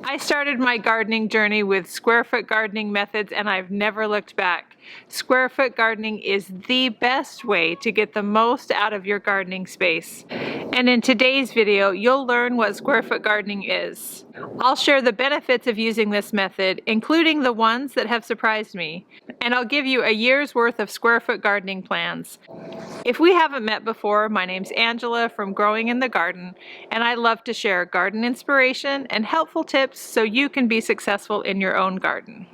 I started my gardening journey with square foot gardening methods and I've never looked back. Square foot gardening is the best way to get the most out of your gardening space. And in today's video, you'll learn what square foot gardening is. I'll share the benefits of using this method, including the ones that have surprised me. And I'll give you a year's worth of square foot gardening plans. If we haven't met before, my name's Angela from Growing in the Garden, and I love to share garden inspiration and helpful tips so you can be successful in your own garden.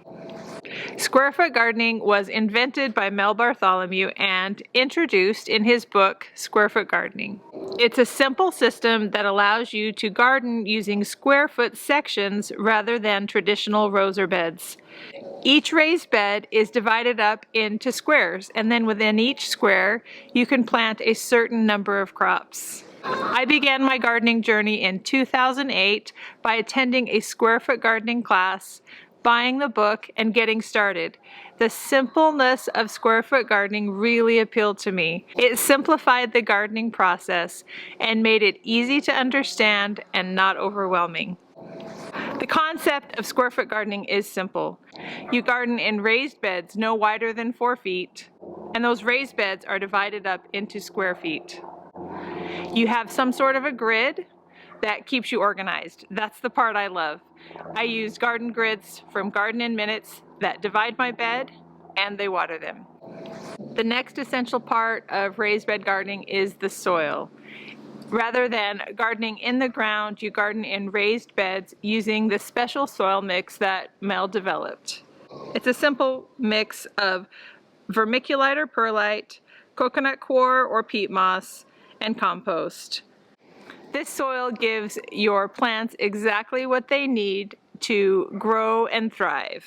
Square foot gardening was invented by Mel Bartholomew and introduced in his book, Square Foot Gardening. It's a simple system that allows you to garden using square foot sections rather than traditional rows or beds. Each raised bed is divided up into squares, and then within each square, you can plant a certain number of crops. I began my gardening journey in 2008 by attending a square foot gardening class, buying the book, and getting started. The simpleness of square foot gardening really appealed to me. It simplified the gardening process and made it easy to understand and not overwhelming. The concept of square foot gardening is simple. You garden in raised beds no wider than 4 feet, and those raised beds are divided up into square feet. You have some sort of a grid that keeps you organized. That's the part I love. I use garden grids from Garden in Minutes that divide my bed and they water them. The next essential part of raised bed gardening is the soil. Rather than gardening in the ground, you garden in raised beds using the special soil mix that Mel developed. It's a simple mix of vermiculite or perlite, coconut coir or peat moss, and compost. This soil gives your plants exactly what they need to grow and thrive.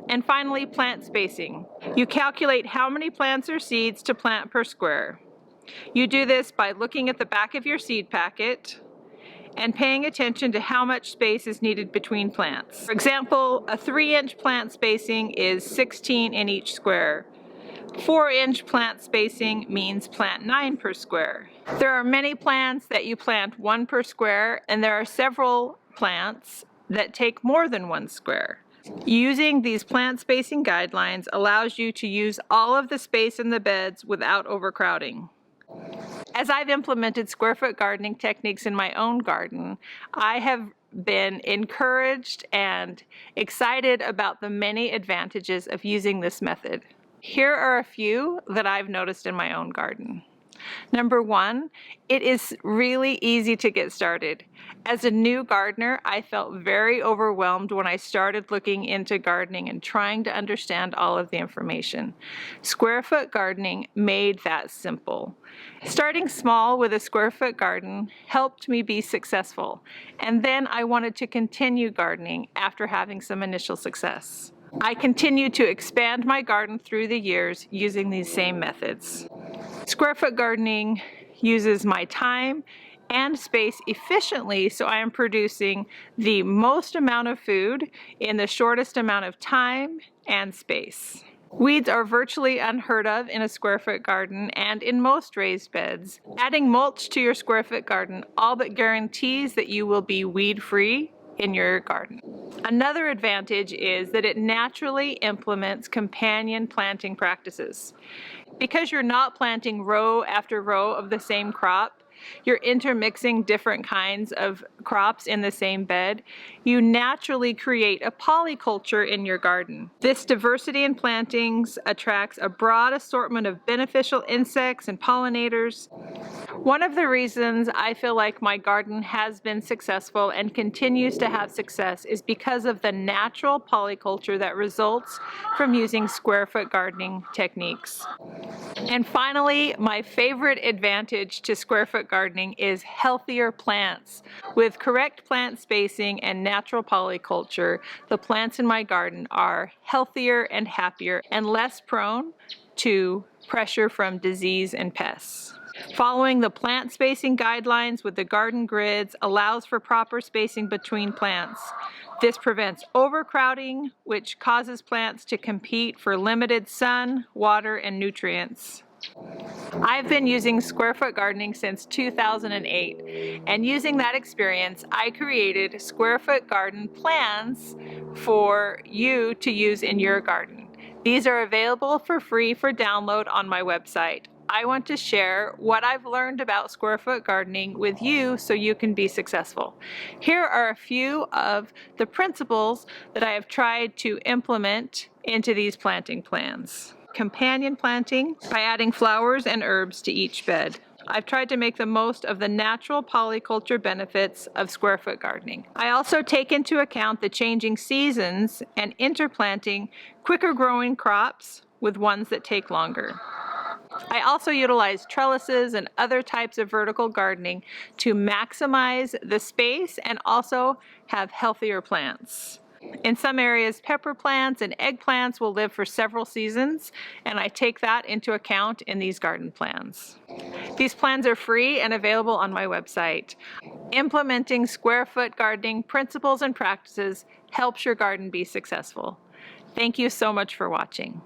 And finally, plant spacing. You calculate how many plants or seeds to plant per square. You do this by looking at the back of your seed packet and paying attention to how much space is needed between plants. For example, a 3-inch plant spacing is 16 in each square. 4-inch plant spacing means plant 9 per square. There are many plants that you plant 1 per square, and there are several plants that take more than 1 square. Using these plant spacing guidelines allows you to use all of the space in the beds without overcrowding. As I've implemented square foot gardening techniques in my own garden, I have been encouraged and excited about the many advantages of using this method. Here are a few that I've noticed in my own garden. Number 1, it is really easy to get started. As a new gardener, I felt very overwhelmed when I started looking into gardening and trying to understand all of the information. Square foot gardening made that simple. Starting small with a square foot garden helped me be successful, and then I wanted to continue gardening after having some initial success. I continued to expand my garden through the years using these same methods. Square foot gardening uses my time and space efficiently, so I am producing the most amount of food in the shortest amount of time and space. Weeds are virtually unheard of in a square foot garden and in most raised beds. Adding mulch to your square foot garden all but guarantees that you will be weed-free in your garden. Another advantage is that it naturally implements companion planting practices. Because you're not planting row after row of the same crop, you're intermixing different kinds of crops in the same bed, you naturally create a polyculture in your garden. This diversity in plantings attracts a broad assortment of beneficial insects and pollinators. One of the reasons I feel like my garden has been successful and continues to have success is because of the natural polyculture that results from using square foot gardening techniques. And finally, my favorite advantage to square foot gardening is healthier plants. With correct plant spacing and natural polyculture, the plants in my garden are healthier and happier and less prone to pressure from disease and pests. Following the plant spacing guidelines with the garden grids allows for proper spacing between plants. This prevents overcrowding, which causes plants to compete for limited sun, water, and nutrients. I've been using square foot gardening since 2008, and using that experience, I created square foot garden plans for you to use in your garden. These are available for free for download on my website. I want to share what I've learned about square foot gardening with you so you can be successful. Here are a few of the principles that I have tried to implement into these planting plans. Companion planting by adding flowers and herbs to each bed. I've tried to make the most of the natural polyculture benefits of square foot gardening. I also take into account the changing seasons and interplanting quicker growing crops with ones that take longer. I also utilize trellises and other types of vertical gardening to maximize the space and also have healthier plants. In some areas, pepper plants and eggplants will live for several seasons, and I take that into account in these garden plans. These plans are free and available on my website. Implementing square foot gardening principles and practices helps your garden be successful. Thank you so much for watching.